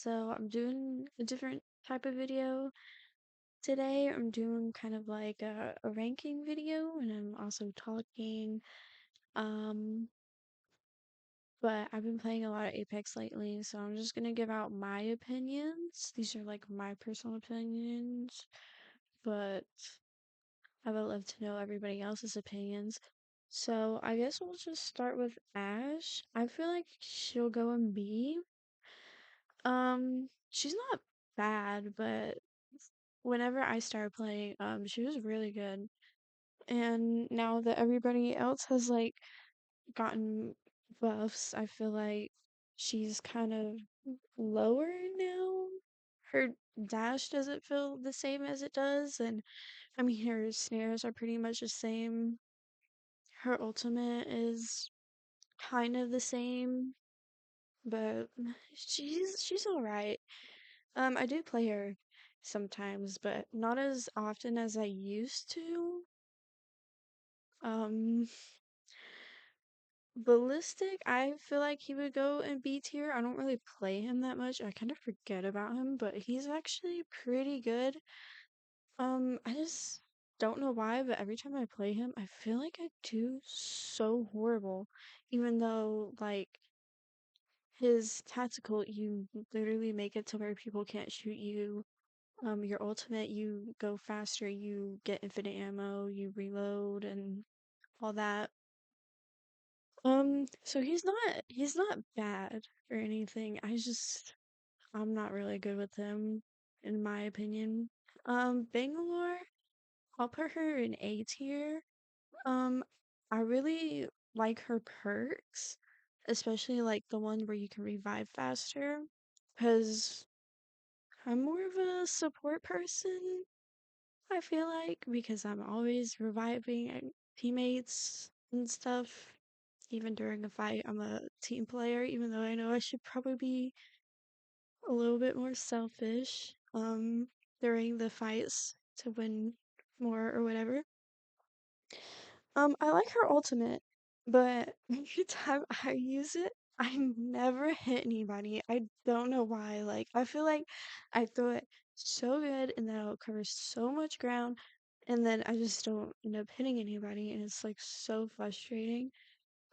So I'm doing a different type of video today. I'm doing kind of like a ranking video and I'm also talking. Um, but I've been playing a lot of Apex lately, so I'm just gonna give out my opinions. These are like my personal opinions, but I would love to know everybody else's opinions. So I guess we'll just start with Ash. I feel like she'll go in B. She's not bad, but whenever I started playing, she was really good. And now that everybody else has like gotten buffs, I feel like she's kind of lower now. Her dash doesn't feel the same as it does, and I mean her snares are pretty much the same. Her ultimate is kind of the same, but she's all right. I do play her sometimes, but not as often as I used to. Um, Ballistic, I feel like he would go in B tier. I don't really play him that much. I kind of forget about him, but he's actually pretty good. I just don't know why, but every time I play him, I feel like I do so horrible. Even though, like, his tactical, you literally make it to where people can't shoot you. Your ultimate, you go faster, you get infinite ammo, you reload and all that. So he's not bad or anything. I'm not really good with him, in my opinion. Bangalore, I'll put her in A tier. Um, I really like her perks, especially like the one where you can revive faster, because I'm more of a support person. I feel like because I'm always reviving teammates and stuff. Even during a fight, I'm a team player, even though I know I should probably be a little bit more selfish during the fights to win more or whatever. I like her ultimate, but every time I use it, I never hit anybody. I don't know why. Like, I feel like I throw it so good and then it'll cover so much ground, and then I just don't end up hitting anybody, and it's like so frustrating.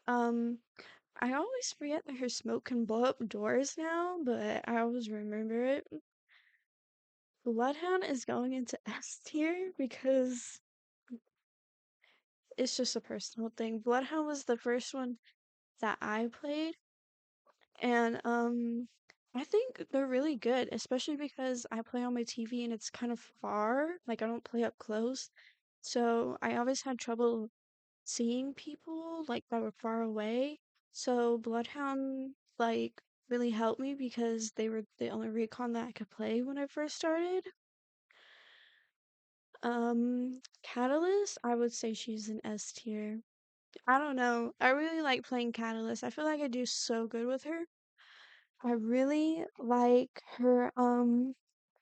Um, I always forget that her smoke can blow up doors now, but I always remember it. Bloodhound is going into S tier because it's just a personal thing. Bloodhound was the first one that I played, and I think they're really good, especially because I play on my TV and it's kind of far, like I don't play up close. So I always had trouble seeing people like that were far away. So Bloodhound like really helped me because they were the only recon that I could play when I first started. Catalyst, I would say she's an S tier. I don't know. I really like playing Catalyst. I feel like I do so good with her. I really like her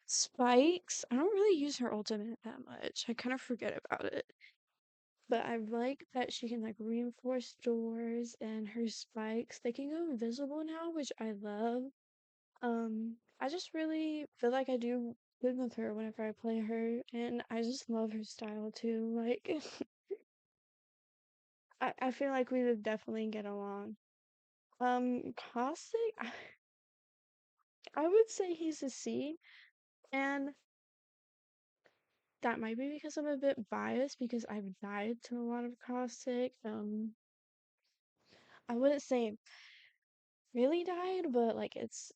spikes. I don't really use her ultimate that much. I kind of forget about it. But I like that she can like reinforce doors and her spikes. They can go invisible now, which I love. I just really feel like I do good with her whenever I play her, and I just love her style too. Like I feel like we would definitely get along. Caustic, I would say he's a C, and that might be because I'm a bit biased because I've died to a lot of Caustic. I wouldn't say really died, but like it's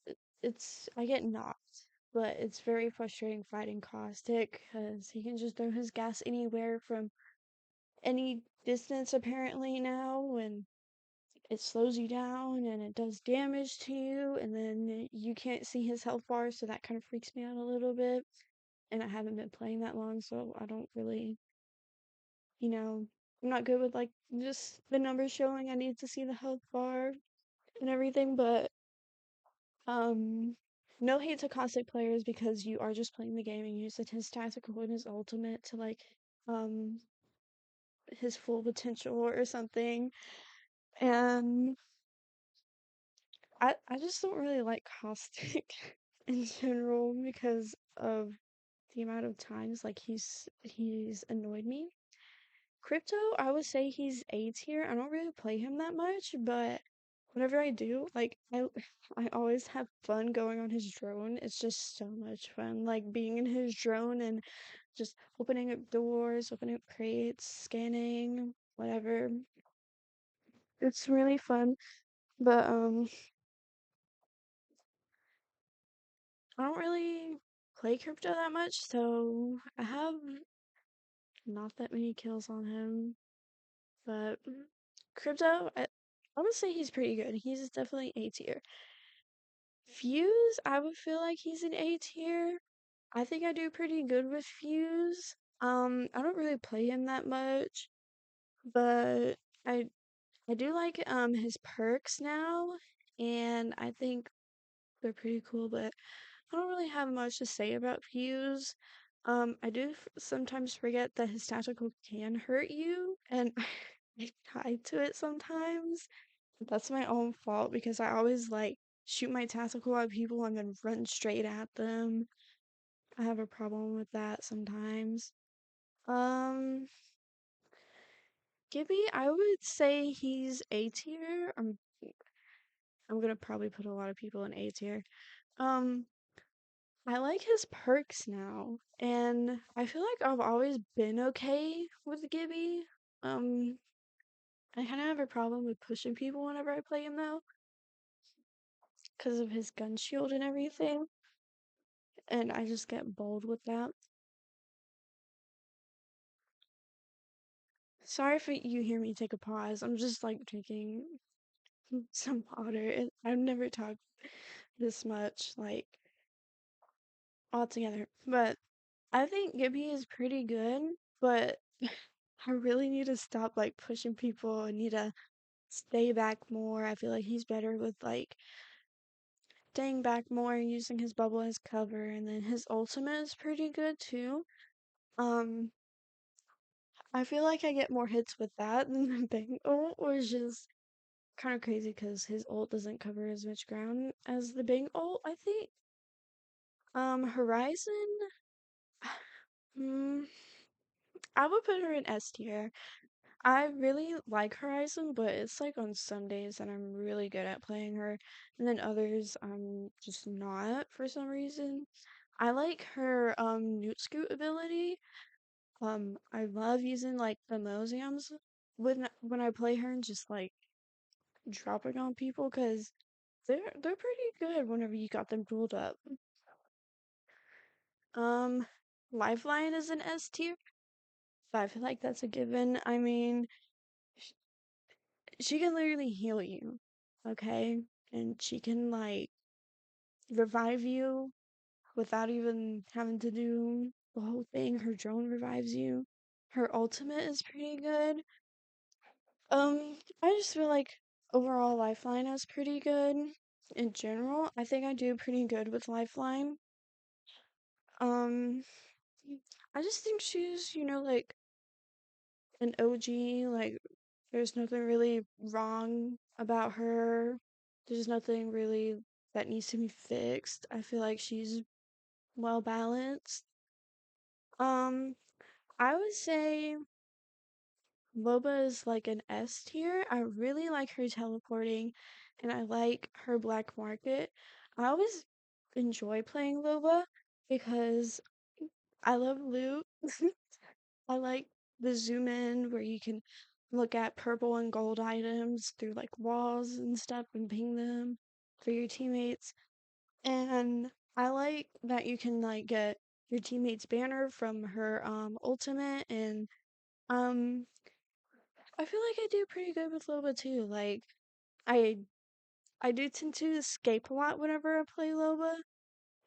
I get knocked, but it's very frustrating fighting Caustic because he can just throw his gas anywhere from any distance apparently now, and it slows you down and it does damage to you, and then you can't see his health bar, so that kind of freaks me out a little bit. And I haven't been playing that long, so I don't really, you know, I'm not good with like just the numbers showing. I need to see the health bar and everything, but um no hate to Caustic players because you are just playing the game and use his tactical and his ultimate to like um his full potential or something. And I just don't really like Caustic. in general because of the amount of times like he's annoyed me. Crypto, I would say he's A tier. I don't really play him that much, but whenever I do, like I always have fun going on his drone. It's just so much fun, like being in his drone and just opening up doors, opening up crates, scanning, whatever. It's really fun. But I don't really play crypto that much, so I have not that many kills on him. But crypto, I would say he's pretty good. He's definitely A tier. Fuse, I would feel like he's an A tier. I think I do pretty good with Fuse. I don't really play him that much, but I I do like his perks now, and I think they're pretty cool, but I don't really have much to say about Fuse. I do sometimes forget that his tactical can hurt you, and I die to it sometimes. That's my own fault because I always like shoot my tactical at people and then run straight at them. I have a problem with that sometimes. Um, Gibby, I would say he's A tier. I'm gonna probably put a lot of people in A tier. Um, I like his perks now, and I feel like I've always been okay with Gibby. Um, I kind of have a problem with pushing people whenever I play him though, because of his gun shield and everything, and I just get bold with that. Sorry if you hear me take a pause. I'm just like drinking some water. I've never talked this much, like altogether. But I think Gibby is pretty good, but I really need to stop like pushing people. I need to stay back more. I feel like he's better with like staying back more and using his bubble as cover, and then his ultimate is pretty good too. Um, I feel like I get more hits with that than the bang ult, which is kind of crazy because his ult doesn't cover as much ground as the bang ult, I think. Horizon, mm, I would put her in S tier. I really like Horizon, but it's like on some days that I'm really good at playing her, and then others I'm just not for some reason. I like her Newt Scoot ability. I love using like the Mosiums when I play her and just like dropping on people because they're pretty good whenever you got them pulled up. Um, Lifeline is an S tier. So I feel like that's a given. I mean, sh- she can literally heal you, okay? And she can like revive you without even having to do the whole thing. Her drone revives you. Her ultimate is pretty good. I just feel like overall Lifeline is pretty good. In general, I think I do pretty good with Lifeline. Um, I just think she's, like an OG, like there's nothing really wrong about her. There's nothing really that needs to be fixed. I feel like she's well balanced. Um, I would say Loba is like an S tier. I really like her teleporting and I like her black market. I always enjoy playing Loba because I love loot. I like the zoom in where you can look at purple and gold items through like walls and stuff and ping them for your teammates. And I like that you can like get your teammate's banner from her ultimate and um I feel like I do pretty good with Loba too. Like I I do tend to escape a lot whenever I play Loba,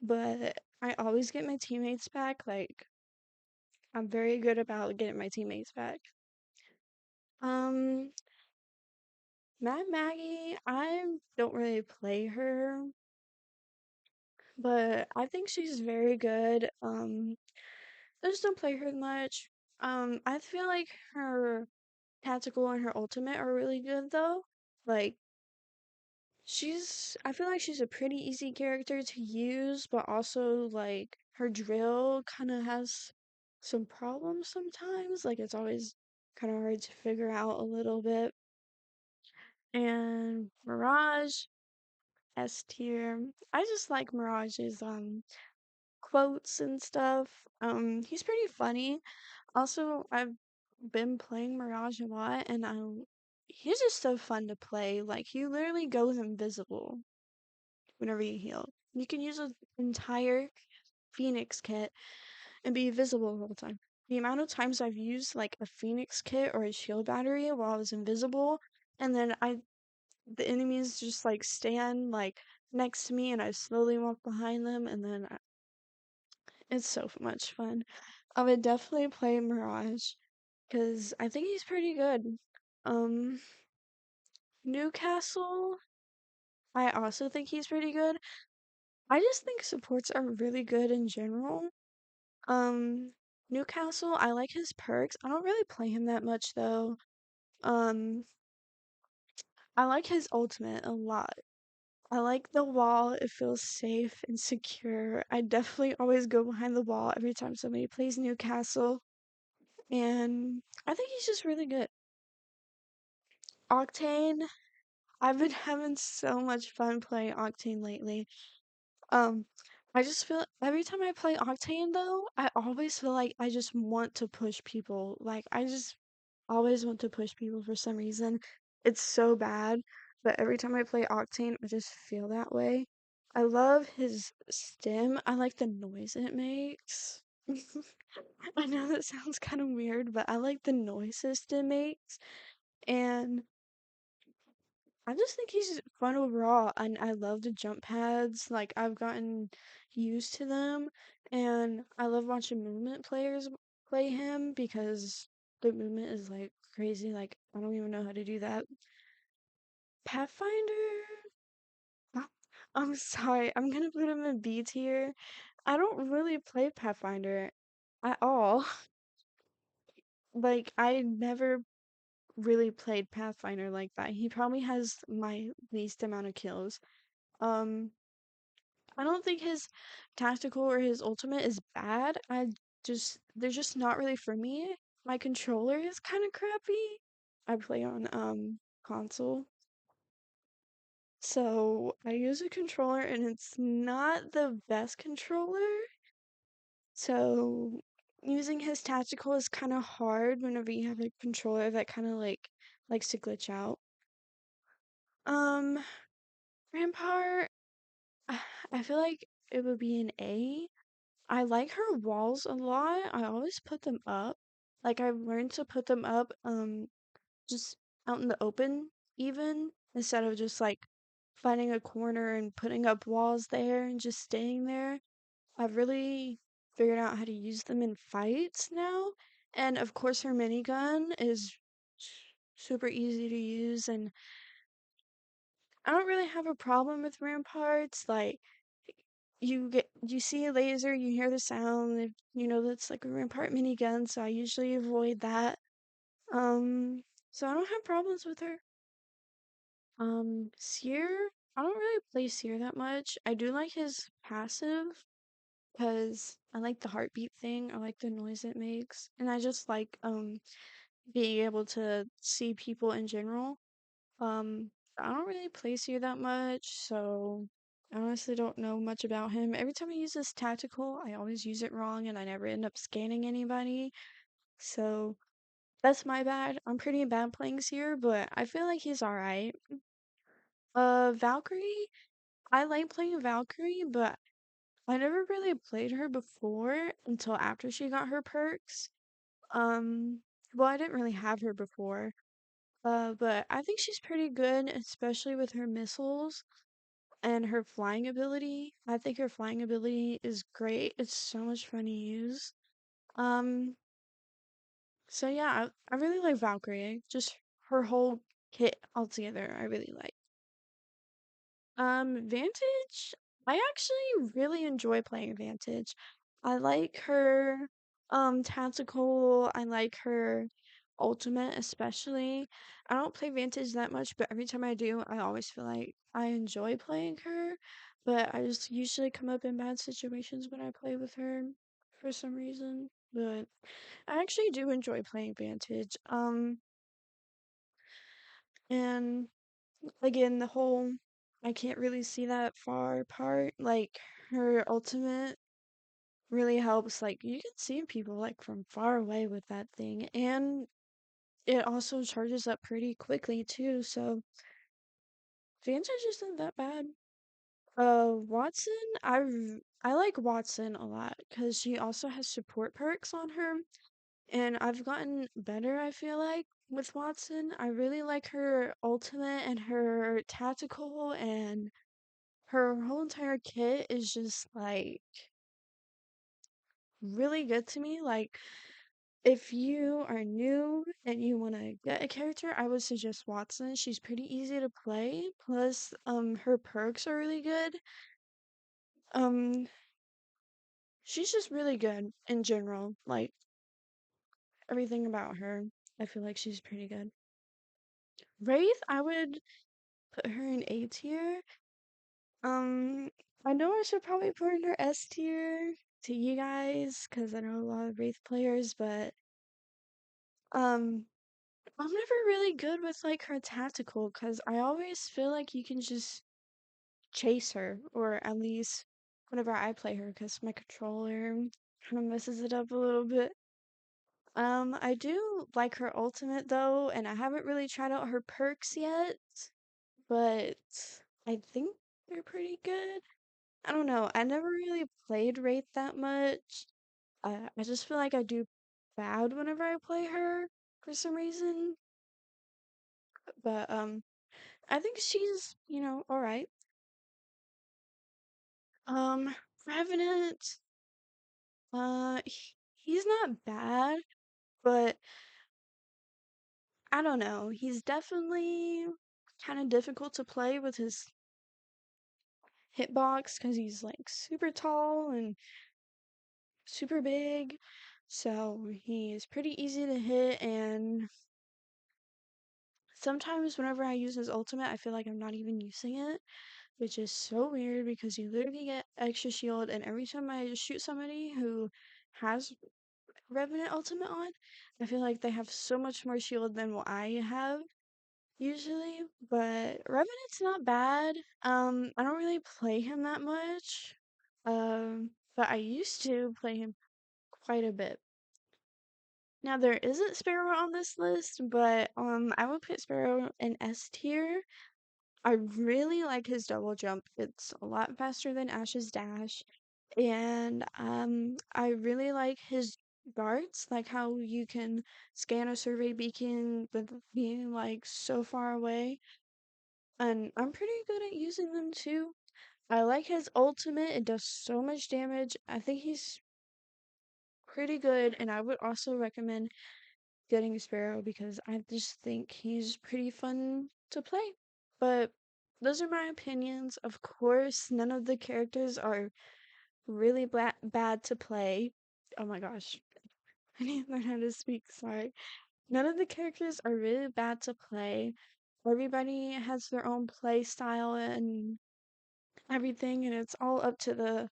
but I always get my teammates back. Like I'm very good about getting my teammates back. Um Mad Maggie, I don't really play her, but I think she's very good. I just don't play her much. I feel like her tactical and her ultimate are really good though. Like I feel like she's a pretty easy character to use, but also like her drill kind of has some problems sometimes. Like it's always kind of hard to figure out a little bit. And Mirage, S tier. I just like Mirage's quotes and stuff. He's pretty funny. Also, I've been playing Mirage a lot, and he's just so fun to play. Like he literally goes invisible whenever you heal. You can use an entire Phoenix kit and be visible the whole time. The amount of times I've used like a Phoenix kit or a shield battery while I was invisible, and then the enemies just like stand like next to me, and I slowly walk behind them, and then it's so much fun. I would definitely play Mirage because I think he's pretty good. Um, Newcastle, I also think he's pretty good. I just think supports are really good in general. Um, Newcastle, I like his perks. I don't really play him that much though. Um, I like his ultimate a lot. I like the wall. It feels safe and secure. I definitely always go behind the wall every time somebody plays Newcastle, and I think he's just really good. Octane, I've been having so much fun playing Octane lately. Um, I just feel every time I play Octane though, I always feel like I just want to push people. Like I just always want to push people for some reason. It's so bad, but every time I play Octane, I just feel that way. I love his stem. I like the noise it makes. I know that sounds kind of weird, but I like the noises it makes. And I just think he's fun overall, and I love the jump pads. Like I've gotten used to them, and I love watching movement players play him because the movement is like crazy. Like I don't even know how to do that. Pathfinder, ah, I'm sorry, I'm gonna put him in B tier. I don't really play Pathfinder at all. Like I never really played Pathfinder like that. He probably has my least amount of kills. Um, I don't think his tactical or his ultimate is bad. They're just not really for me. My controller is kind of crappy. I play on console. So, I use a controller and it's not the best controller. So, using his tactical is kind of hard whenever you have a controller that kind of like likes to glitch out. Um, Rampart, I feel like it would be an A. I like her walls a lot. I always put them up. Like I've learned to put them up just out in the open even instead of just like finding a corner and putting up walls there and just staying there. I've really figured out how to use them in fights now. And of course her minigun is super easy to use, and I don't really have a problem with ramparts. Like you see a laser, you hear the sound, you know that's like a Rampart minigun, so I usually avoid that. So I don't have problems with her. Seer, I don't really play Seer that much. I do like his passive because I like the heartbeat thing. I like the noise it makes, and I just like being able to see people in general. I don't really play Seer that much, so I honestly don't know much about him. Every time I use this tactical, I always use it wrong and I never end up scanning anybody. So that's my bad. I'm pretty bad playing Seer, but I feel like he's alright. Valkyrie, I like playing Valkyrie, but I never really played her before until after she got her perks. Um, well, I didn't really have her before. But I think she's pretty good, especially with her missiles and her flying ability. I think her flying ability is great. It's so much fun to use. Um, so yeah, I really like Valkyrie. Just her whole kit altogether, I really like. Vantage, I actually really enjoy playing Vantage. I like her tactical. I like her Ultimate especially. I don't play Vantage that much, but every time I do, I always feel like I enjoy playing her. But I just usually come up in bad situations when I play with her for some reason. But I actually do enjoy playing Vantage. And again, the whole I can't really see that far part, like her ultimate really helps. Like you can see people like from far away with that thing, and it also charges up pretty quickly too, so Vantage isn't that bad. Watson, I like Watson a lot because she also has support perks on her, and I've gotten better, I feel like, with Watson. I really like her ultimate and her tactical, and her whole entire kit is just like really good to me. Like, if you are new and you want to get a character, I would suggest Watson. She's pretty easy to play. Plus, her perks are really good. Um, she's just really good in general. Like, everything about her, I feel like she's pretty good. Wraith, I would put her in A tier. Um, I know I should probably put her in her S tier to you guys, because I know a lot of Wraith players, but, um, I'm never really good with like her tactical because I always feel like you can just chase her, or at least whenever I play her, because my controller kind of messes it up a little bit. I do like her ultimate though, and I haven't really tried out her perks yet, but I think they're pretty good. I don't know. I never really played Wraith that much. I just feel like I do bad whenever I play her for some reason. But I think she's, all right. Um, Revenant, he's not bad, but I don't know. He's definitely kind of difficult to play with his hitbox because he's like super tall and super big. So he's pretty easy to hit, and sometimes whenever I use his ultimate, I feel like I'm not even using it, which is so weird because you literally get extra shield, and every time I shoot somebody who has Revenant Ultimate on, I feel like they have so much more shield than what I have usually. But Revenant's not bad. I don't really play him that much. But I used to play him quite a bit. Now there isn't Sparrow on this list, but I would put Sparrow in S tier. I really like his double jump. It's a lot faster than Ash's dash. And I really like his darts, like how you can scan a survey beacon with being like so far away. And I'm pretty good at using them too. I like his ultimate. It does so much damage. I think he's pretty good, and I would also recommend getting Sparrow because I just think he's pretty fun to play. But those are my opinions. Of course, none of the characters are really bad to play. Oh my gosh. I need to learn how to speak, sorry. None of the characters are really bad to play. Everybody has their own play style and everything, and it's all up to the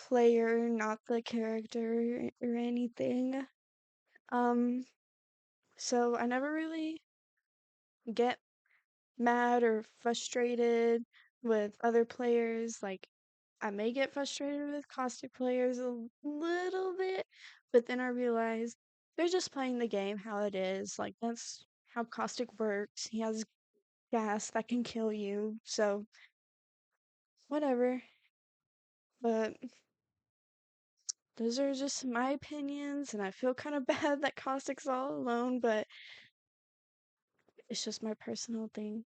player, not the character or anything. Um, so I never really get mad or frustrated with other players. Like, I may get frustrated with caustic players a little bit, but then I realize they're just playing the game how it is. Like, that's how caustic works. He has gas that can kill you, so whatever. But those are just my opinions, and I feel kind of bad that caustic's all alone, but it's just my personal thing.